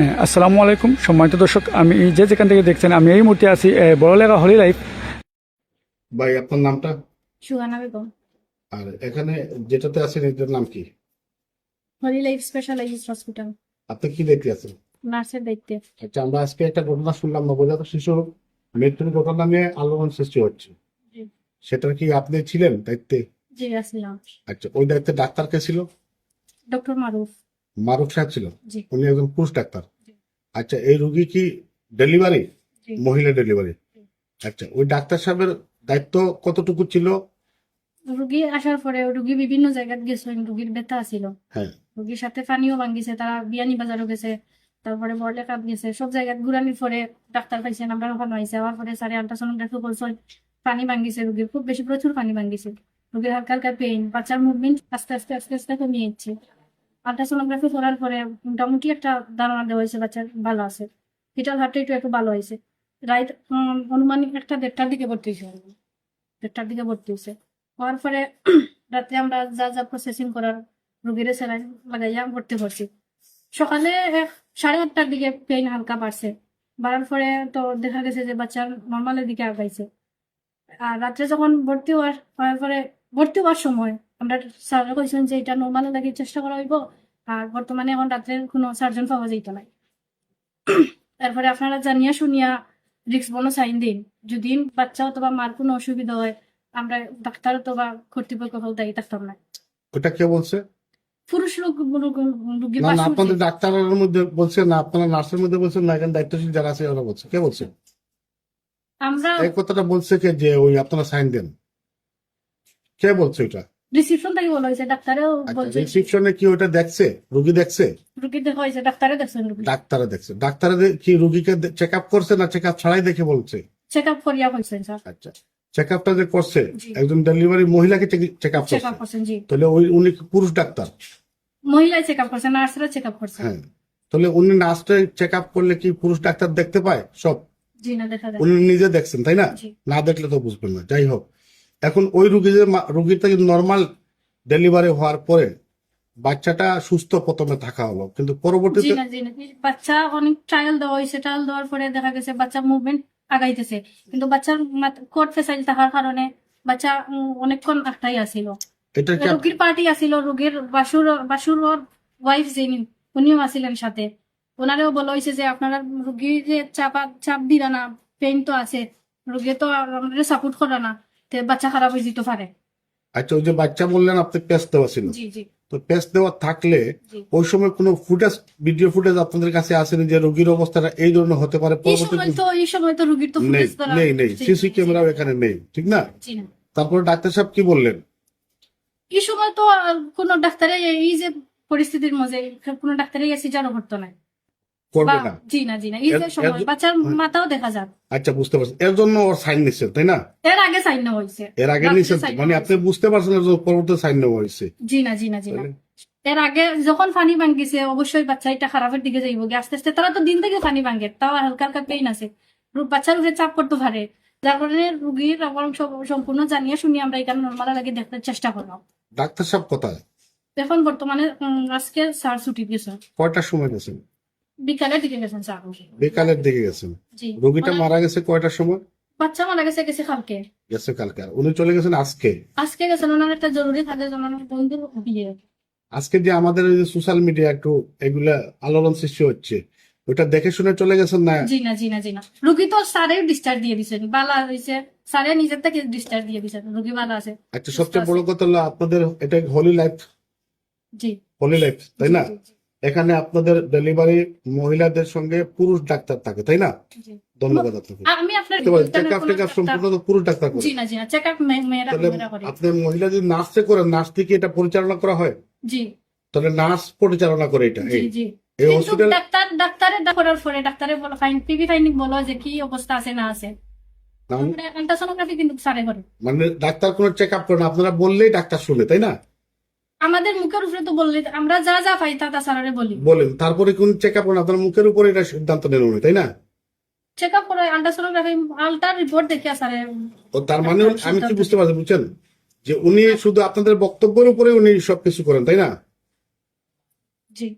আসসালামু আলাইকুম সম্মানিত দর্শক, আমি যেখান থেকে দেখছেন আমি এই মুহূর্তে আছি বড়লেখা হলি লাইফ। ভাই আপনার নামটা সুহানা বেগম। আর এখানে যেটাতে আছেন এটার নাম কি? হলি লাইফ স্পেশালাইজড হসপিটাল। আপনি কি দেখতে আছেন? নার্সের দায়িত্বে। আচ্ছা, আমরা আজকে একটা ঘটনা শুনলাম, নবজাতক শিশুর মৃত্যুর ঘটনা নিয়ে আলোড়ন সৃষ্টি হচ্ছে। জি। সেটার কি আপনি ছিলেন দায়িত্বে? জি আসলাম। আচ্ছা, ওই দায়িত্বে ডাক্তার কে ছিল? ডক্টর মারুফ। মারুফ সাহেব ছিল। জি। উনি একজন পুরুষ ডাক্তার। জি। আচ্ছা, এই রুগী কি ডেলিভারি? জি। মহিলা ডেলিভারি। জি। আচ্ছা, ওই ডাক্তার সাহেবের দায়িত্ব কতটুকু ছিল? রুগী আসার পরে রুগী বিভিন্ন জায়গায় গেছে, রুগীর ব্যথা ছিল। হ্যাঁ। রুগীর সাথে পানিও ভাঙ্গিছে, তারা বিয়ানি বাজারও গেছে, তারপরে বড়লেখাত গেছে, সব জায়গায় ঘুরানির পরে ডাক্তার পাইছেন, আমরা ওখানে হয়েছে। হওয়ার পরে স্যারে আল্ট্রাসোনোগ্রাফি করছে, পানি ভাঙ্গিছে রুগীর, খুব বেশি প্রচুর পানি ভাঙ্গিছে রুগীর, হালকা হালকা পেইন, বাচ্চার মুভমেন্ট আস্তে আস্তে আস্তে আস্তে কমিয়ে যাচ্ছে। আল্ট্রাসোনোগ্রাফি করার পরে মোটামুটি একটা ধারণা দেওয়া হয়েছে বাচ্চার ভালো আছে, ভিটাল হার্টটা একটু ভালো হয়েছে। রাইট অনুমানিক একটা 1:30টার দিকে ভর্তি হয়েছে, 1:30টার দিকে ভর্তি হয়েছে। হওয়ার পরে রাত্রে আমরা যা যা প্রসেসিং করার রুগীর স্যালাইন লাগাইয়া ভর্তি করছি। সকালে 8:30টার দিকে পেইন হালকা বাড়ছে, বাড়ার পরে তো দেখা গেছে যে বাচ্চার নর্মালের দিকে আগাইছে। আর রাত্রে যখন হওয়ার পরে ভর্তি হওয়ার সময় আমরা স্যার কইছেন যে এটা নর্মালে লাগে চেষ্টা করা হইব, আর বর্তমানে এখন রাত্রে কোনো সার্জন পাওয়া যাইত নাই। তারপরে আপনারা জানিয়া শুনিয়া রিক্স বনো সাইন দিন, যদি বাচ্চা অথবা মার কোনো অসুবিধা হয় আমরা ডাক্তার অথবা কর্তৃপক্ষ হল দায়ী থাকতাম না। ওটা কে বলছে? পুরুষ রুগী না না, আপনাদের ডাক্তারের মধ্যে বলছেন না, আপনারা নার্সের মধ্যে বলছেন না, এখানে দায়িত্বশীল যারা আছে ওরা বলছে, কে বলছে? আমরা এই কথাটা বলছে কে যে ওই আপনারা সাইন দেন? কে বলছে এটা? রিসিপশন থেকে বলা হয়েছে, ডাক্তারেও বলছে। রিসিপশনে কি ওটা দেখছে? রুগী দেখছে? রুগী দেখা হয়েছে, ডাক্তারে দেখছেন রুগী। ডাক্তারে দেখছে। ডাক্তারে কি রুগীকে চেক আপ করছে না চেক আপ ছাড়াই দেখে বলছে? চেক আপ করিয়া হয়েছেন স্যার। আচ্ছা, চেক আপটা যে করছে জি। একজন ডেলিভারি মহিলাকে চেক আপ চেক আপ করছে, করছেন। জি। তাহলে উনি কি পুরুষ ডাক্তার? মহিলায় চেক আপ করছেন, নার্সরা চেক আপ করছেন। হ্যাঁ, তাহলে উনি নার্সটা চেক আপ করলে কি পুরুষ ডাক্তার দেখতে পায় সব? জি না, দেখা যায়। উনি নিজে দেখছেন তাই না? জি। না দেখলে তো বুঝবেন না। যাই হোক, এখন ওই রুগীটা কিন্তু নর্মাল ডেলিভারি হওয়ার পরে বাচ্চাটা সুস্থ প্রথমে থাকা হলো, কিন্তু জি পরবর্তীতে না, জি না, বাচ্চা অনেক ট্রায়াল দেওয়া হয়েছে, ট্রায়াল দেওয়ার পরে দেখা গেছে বাচ্চা মুভমেন্ট আগাইতেছে, কিন্তু বাচ্চার কোট ফেসাইল থাকার কারণে বাচ্চা অনেকক্ষণ আটটাই আসিল। এটা কি রুগীর পার্টি আসিল, রুগীর বাসুর ওয়াইফ যিনি উনিও আসিলেন সাথে। ওনারেও বলা হয়েছে যে আপনারা রুগী যে চাপ দিলা না, পেইন তো আছে, রুগী তো আমাদের সাপোর্ট করা না, তে বাচ্চা খারাপ হয়ে যেতে পারে। আচ্ছা, ওই যে বাচ্চা বললেন আপনি পেস্ট দেওয়া ছিল, জি জি তো পেস্ট দেওয়া থাকলে জি। ওই সময় কোনো ভিডিও ফুটেজ আপনাদের কাছে আসেনি যে রোগীর অবস্থাটা এই ধরনের হতে পারে? এই সময় তো রুগীর তো নেই, ফুটেজ করা। নেই, নেই, জি, সিসি জি, ক্যামেরাও এখানে নেই, ঠিক না? জি না। তারপরে ডাক্তার সাহেব কি বললেন? এই সময় তো কোনো ডাক্তারে এই যে পরিস্থিতির মধ্যে কোনো ডাক্তারে এসি জানো করতো না। করবে না? জি না, জি না, এই যে সময় বাচ্চার মাথাও দেখা যায়। আচ্ছা, বুঝতে পারছেন, এর জন্য ওর সাইন নিচ্ছেন তাই না? এর আগে সাইন নেওয়া হয়েছে। এর আগে রাত্রে নিচ্ছেন, sign মানে নেওয়া আপনি হয়েছে। বুঝতে পারছেন এর জন্য পরবর্তী সাইন নেওয়া হয়েছে? জি না, জি না, জি না। তাহলে এর আগে যখন পানি ভাঙ্গিছে অবশ্যই বাচ্চা এটা খারাপের দিকে যাইব, আস্তে আস্তে তারা তো দিন থেকে পানি ভাঙ্গে, তাও হালকা হালকা পেইন আছে, বাচ্চার উপরে চাপ করতে পারে, যার কারণে রুগীর সম্পূর্ণ জানিয়ে শুনিয়ে আমরা এখানে নর্মাল আগে দেখতে চেষ্টা করলাম। ডাক্তার সাহেব কোথায় এখন বর্তমানে আজকে স্যার ছুটি দিয়েছে, কয়টার সময় গেছেন? বিকালের দিকে গেছেন স্যার। বিকালের দিকে গেছেন। জি। রোগীটা মারা গেছে কয়টার সময়? বাচ্চা মারা গেছে কালকে। গেছে কালকে, আর উনি চলে গেছেন আজকে? আজকে গেছেন, ওনার একটা জরুরি কাজে, ওনার বন্ধুর বিয়ে। আজকে যে আমাদের এই যে সোশ্যাল মিডিয়া একটু এগুলা আলোড়ন সৃষ্টি হচ্ছে, ওটা দেখে শুনে চলে গেছেন না? জি না, জি না, জি না, রুগী তো স্যারের ডিসচার্জ দিয়ে দিচ্ছেন, বালা হয়েছে, স্যারে নিজের থেকে ডিসচার্জ দিয়ে দিচ্ছেন, রুগী ভালো আছে। আচ্ছা, সবচেয়ে বড় কথা হলো আপনাদের এটা হলি লাইফ, জি। হলি লাইফ তাই না? জি, জি, এখানে আপনাদের ডেলিভারি মহিলাদের সঙ্গে পুরুষ ডাক্তার থাকে তাই না? জি। ধন্যবাদ আপনাকে। আমি আপনার চেক আপ সম্পূর্ণ তো পুরুষ ডাক্তার করে। জি না, জি না, চেক আপ মেয়েরা তাহলে করে। আপনি মহিলা যদি নার্সে করেন, নার্স থেকে এটা পরিচালনা করা হয়, জি তাহলে নার্স পরিচালনা করে এটা। জি জি। এই কিন্তু হসপিটাল ডাক্তারের করার পরে ডাক্তারে বলো পিবি ফাইনিং বলো যে কি অবস্থা আছে না আছে, আল্ট্রাসোনোগ্রাফি কিন্তু স্যারে করে। মানে ডাক্তার কোনো চেক আপ করে না, আপনারা বললেই ডাক্তার শুনে তাই না? আমাদের মুখের উপরে তো বললে আমরা যা যা পাই তা স্যারে বলি। বলেন, তারপরে কোন চেক আপ করেন, আপনার মুখের উপরে এটা সিদ্ধান্ত নেন উনি তাই না? চেক আপ করে আল্ট্রাসোনোগ্রাফি আল্ট্রার রিপোর্ট দেখে স্যারে। ও তার মানে আমি কি বুঝতে পারছি, বুঝছেন যে উনি শুধু আপনাদের বক্তব্যের উপরে উনি সবকিছু করেন তাই না? জি।